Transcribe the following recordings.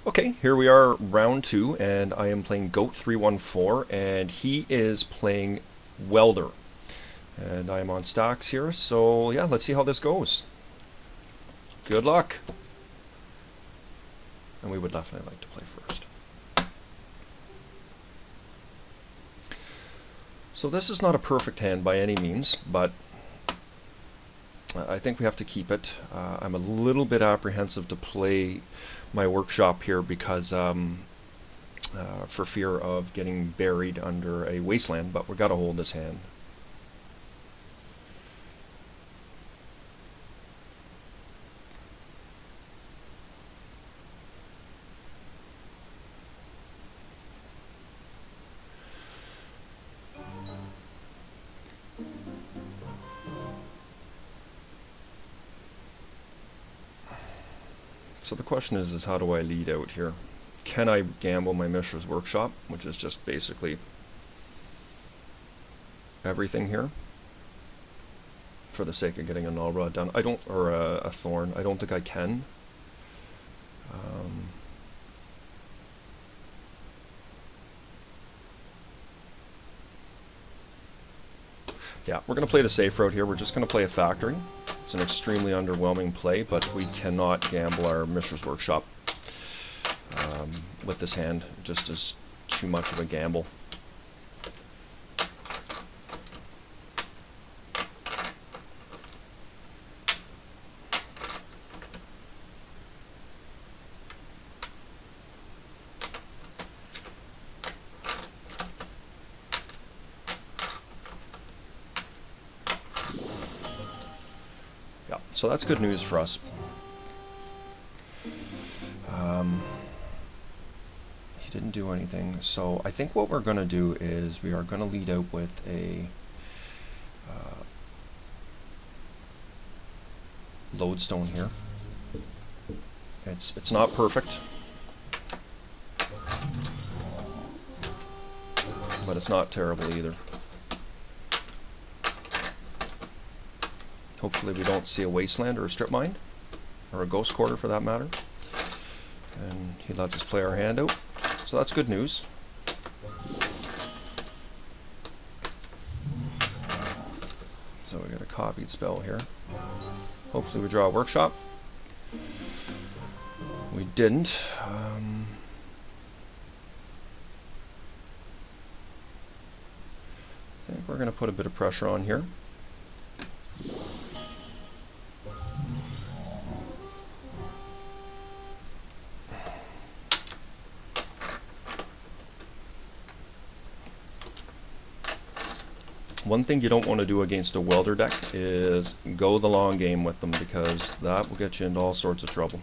Okay, here we are, round 2, and I am playing goat314, and he is playing welder. And I am on stocks here, so yeah, let's see how this goes. Good luck! And we would definitely like to play first. So this is not a perfect hand by any means, but I think we have to keep it. I'm a little bit apprehensive to play my workshop here because for fear of getting buried under a wasteland, but we've got to hold this hand. So the question is how do I lead out here? Can I gamble my Mishra's Workshop, which is just basically everything here, for the sake of getting a null rod done? I don't, or a thorn. I don't think I can. Yeah, we're going to play the safe route here. We're just going to play a factory. It's an extremely underwhelming play, but we cannot gamble our Mishra's Workshop with this hand. It just is too much of a gamble. Yeah, so that's good news for us. He didn't do anything, so I think what we're going to do is we are going to lead out with a lodestone here. It's not perfect, but it's not terrible either. Hopefully we don't see a wasteland or a strip mine, or a ghost quarter for that matter. And he lets us play our hand out, so that's good news. So we got a copied spell here. Hopefully we draw a workshop. We didn't. I think we're going to put a bit of pressure on here. One thing you don't want to do against a welder deck is go the long game with them, because that will get you into all sorts of trouble.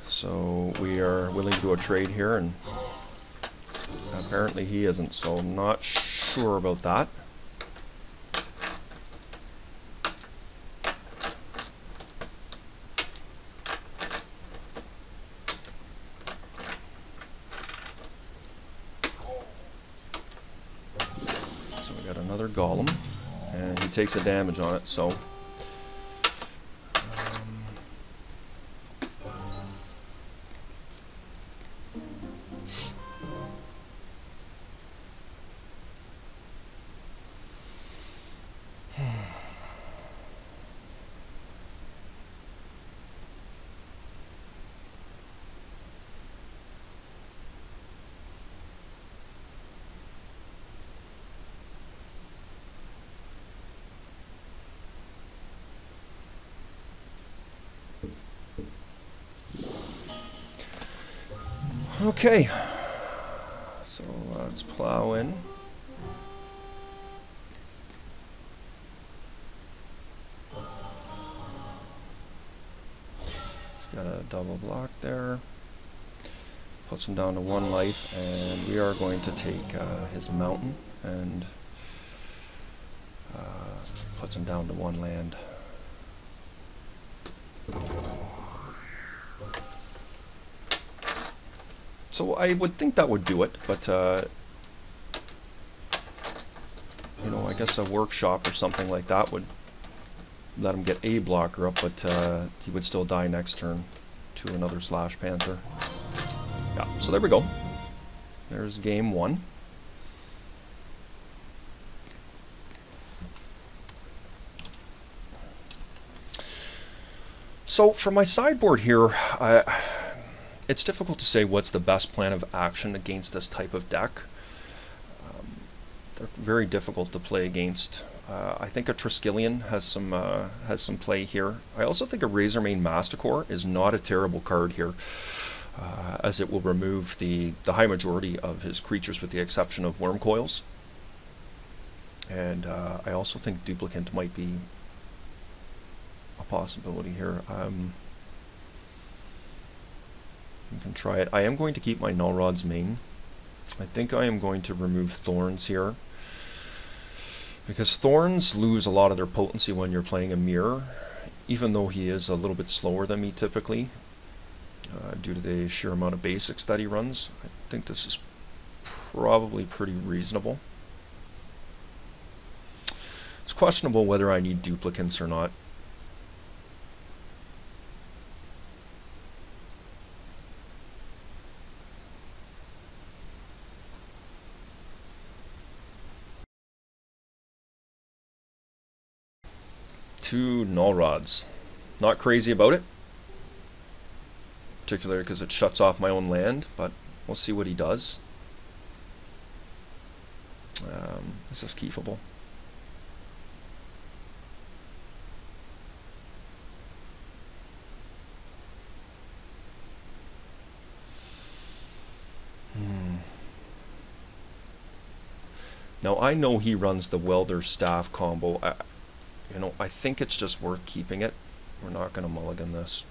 So we are willing to do a trade here, and apparently he isn't, so I'm not sure about that. Another golem, and he takes a damage on it, so okay, so let's plow in. He's got a double block there. Puts him down to 1 life, and we are going to take his mountain and puts him down to 1 land. So I would think that would do it, but you know, I guess a workshop or something like that would let him get a blocker up, but he would still die next turn to another Slash Panther. Yeah, so there we go. There's game one. So for my sideboard here, it's difficult to say what's the best plan of action against this type of deck. They're very difficult to play against. I think a Triskelion has some play here. I also think a Razormane Masticore is not a terrible card here, as it will remove the high majority of his creatures with the exception of Worm Coils. And I also think Duplicant might be a possibility here. You can try it. I am going to keep my Null Rod's main. I think I am going to remove Thorns here, because Thorns lose a lot of their potency when you're playing a mirror, even though he is a little bit slower than me typically, due to the sheer amount of basics that he runs. I think this is probably pretty reasonable. It's questionable whether I need duplicants or not. Two Null Rods. Not crazy about it, particularly because it shuts off my own land, but we'll see what he does. Is this keepable? Now I know he runs the Welder Staff combo. You know, I think it's just worth keeping it. We're not going to mulligan this.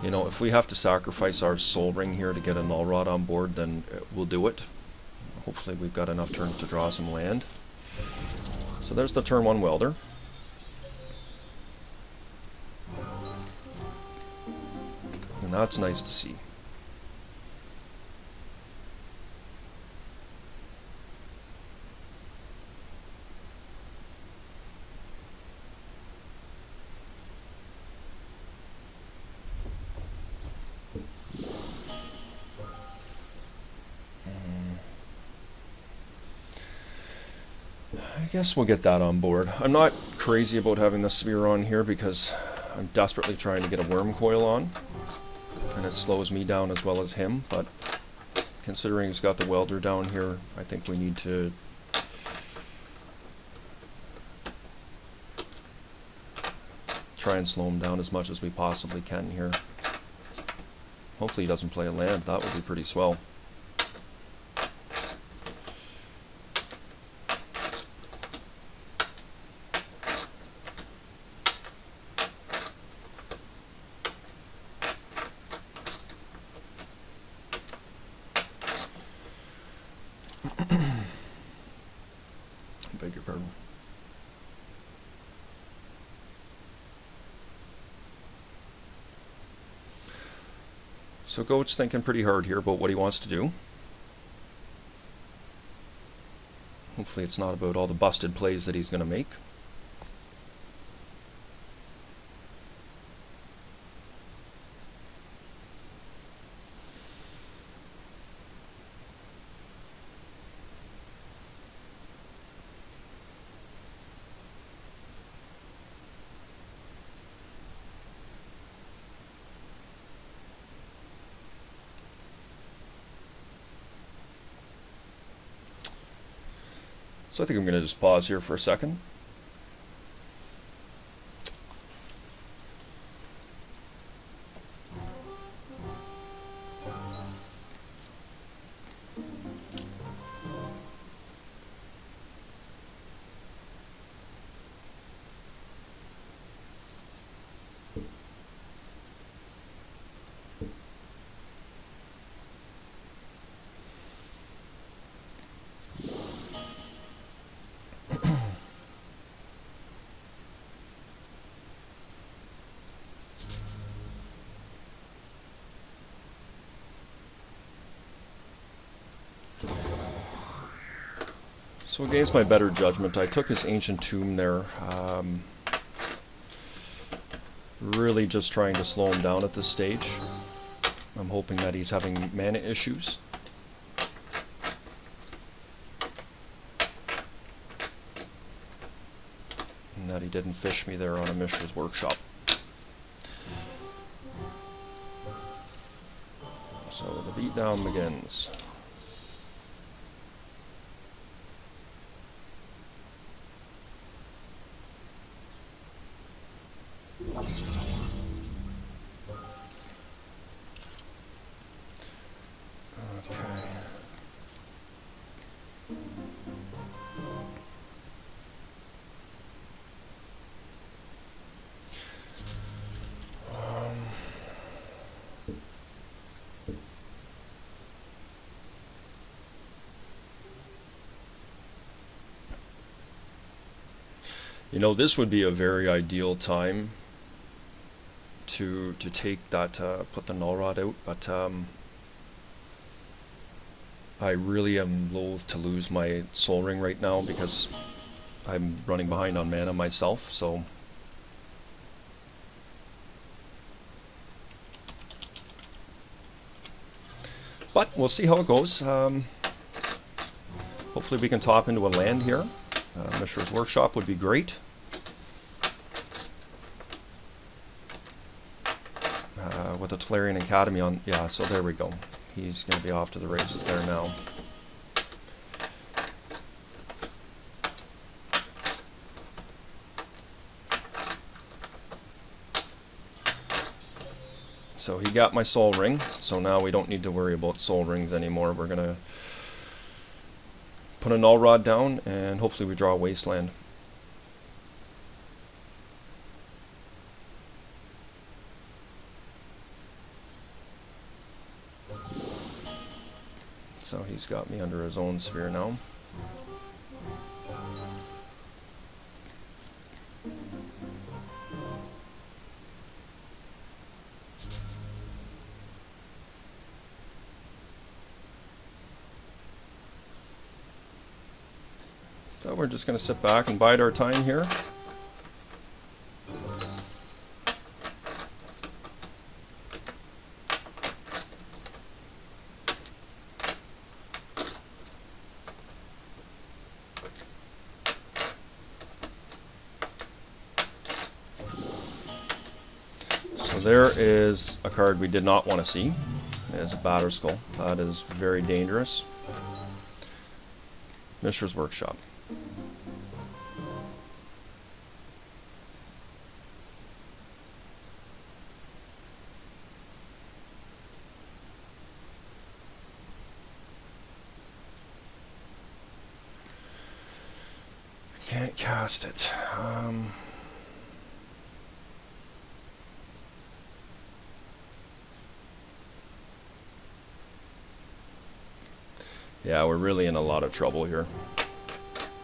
You know, if we have to sacrifice our Soul Ring here to get a Null Rod on board, then we'll do it. Hopefully we've got enough turns to draw some land. So there's the turn one Welder. And that's nice to see. I guess we'll get that on board. I'm not crazy about having the Sphere on here because I'm desperately trying to get a Worm Coil on, and it slows me down as well as him, but considering he's got the Welder down here, I think we need to try and slow him down as much as we possibly can here. Hopefully he doesn't play a land. That would be pretty swell. Beg your pardon. So Goat's thinking pretty hard here about what he wants to do. Hopefully it's not about all the busted plays that he's going to make. So I think I'm going to just pause here for a second. So against my better judgment, I took his Ancient Tomb there. Really just trying to slow him down at this stage. I'm hoping that he's having mana issues. And that he didn't fish me there on a Mishra's Workshop. So the beatdown begins. You know, this would be a very ideal time to take that, put the null rod out, but I really am loath to lose my soul ring right now because I'm running behind on mana myself, so but we'll see how it goes. Hopefully we can top into a land here. Mishra's Workshop would be great. With the Tolarian Academy on, yeah, so there we go. He's going to be off to the races there now. So he got my soul ring, so now we don't need to worry about soul rings anymore. We're going to put a null rod down and hopefully we draw a wasteland. So he's got me under his own sphere now. So we're just going to sit back and bide our time here. There is a card we did not want to see. It's a Batterskull. That is very dangerous. Mishra's Workshop. Can't cast it. Yeah, we're really in a lot of trouble here.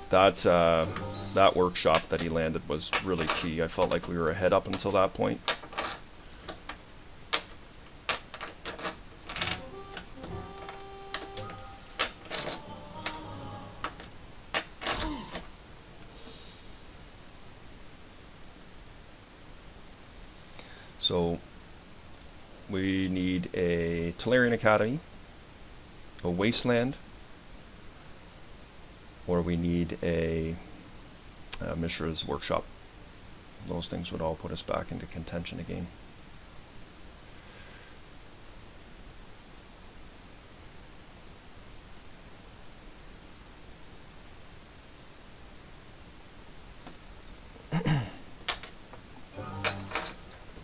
That workshop that he landed was really key. I felt like we were ahead up until that point. So we need a Tolarian Academy, a Wasteland, or we need a Mishra's Workshop. Those things would all put us back into contention again.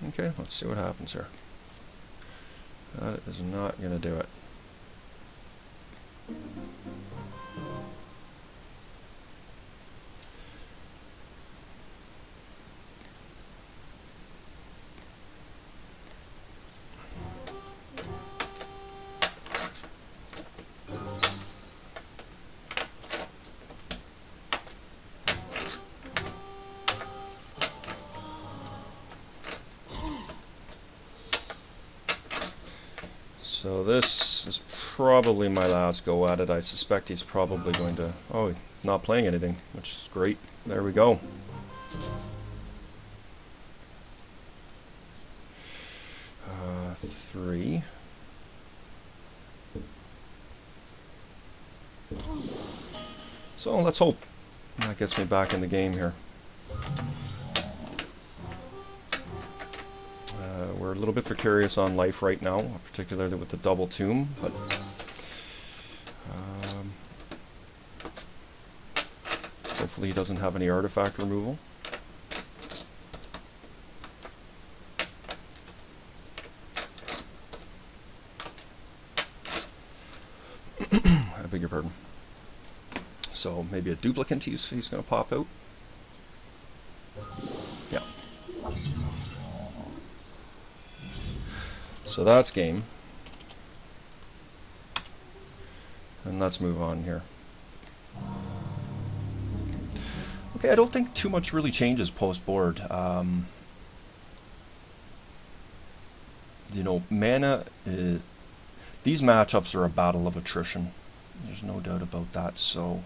Okay, let's see what happens here. That is not going to do it. So this is probably my last go at it. I suspect he's probably going to... Oh, not playing anything, which is great. There we go. So let's hope that gets me back in the game here. We're a little bit precarious on life right now, particularly with the double tomb, but hopefully he doesn't have any artifact removal. I beg your pardon. So maybe a duplicate he's going to pop out. Yeah. So that's game. And let's move on here. Okay, I don't think too much really changes post-board. You know, mana, these matchups are a battle of attrition. There's no doubt about that. So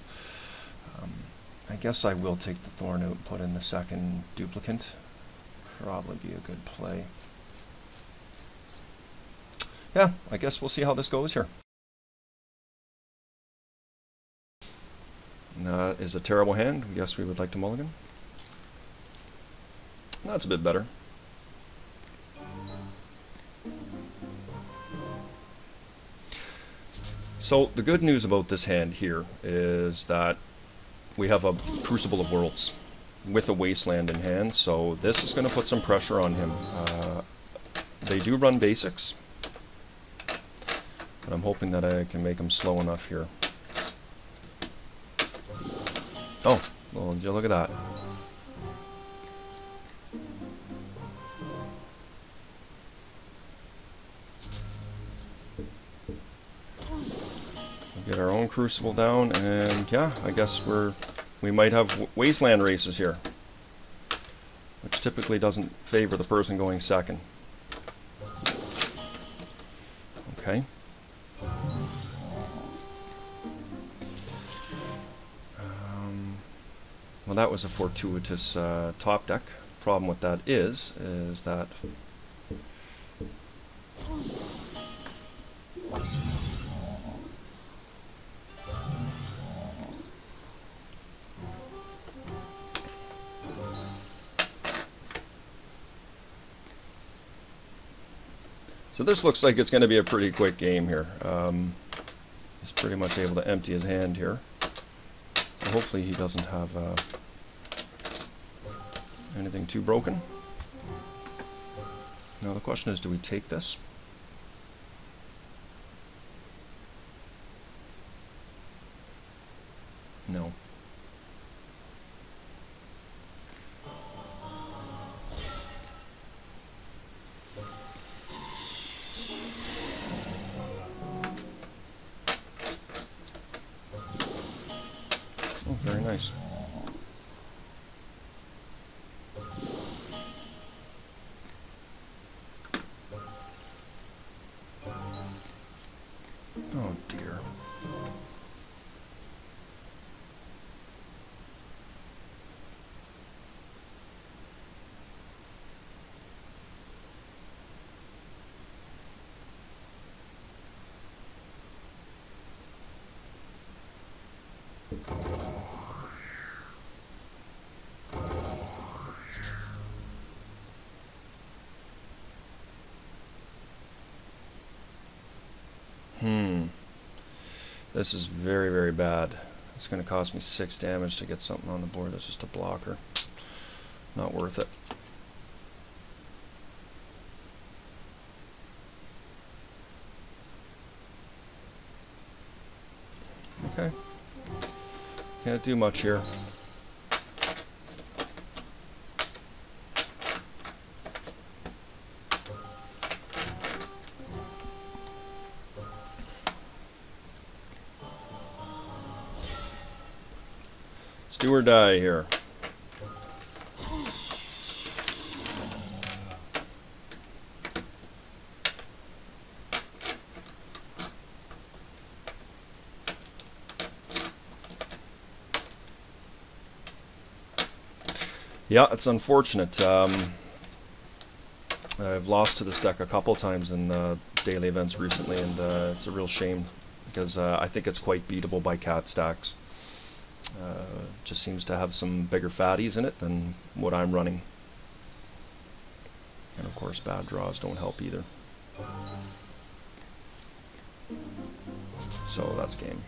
I guess I will take the Thorn out and put in the second duplicate. Probably be a good play. Yeah, I guess we'll see how this goes here. That is a terrible hand. I guess we would like to mulligan. That's a bit better. So the good news about this hand here is that we have a Crucible of Worlds with a Wasteland in hand, so this is going to put some pressure on him. They do run basics, but I'm hoping that I can make him slow enough here. Oh, well, did you look at that? We'll get our own Crucible down, and yeah, I guess we might have Wasteland races here, which typically doesn't favor the person going second. Okay. Well, that was a fortuitous top deck. Problem with that is that so this looks like it's going to be a pretty quick game here. He's pretty much able to empty his hand here. Hopefully he doesn't have anything too broken. Now the question is, do we take this? No. Oh, very nice. Oh dear. This is very, very bad. It's going to cost me 6 damage to get something on the board that's just a blocker. Not worth it. Okay. Can't do much here. Do or die here. Yeah, it's unfortunate. I've lost to this deck a couple times in daily events recently, and it's a real shame because I think it's quite beatable by cat stacks. Just seems to have some bigger fatties in it than what I'm running. And of course, bad draws don't help either. So that's game.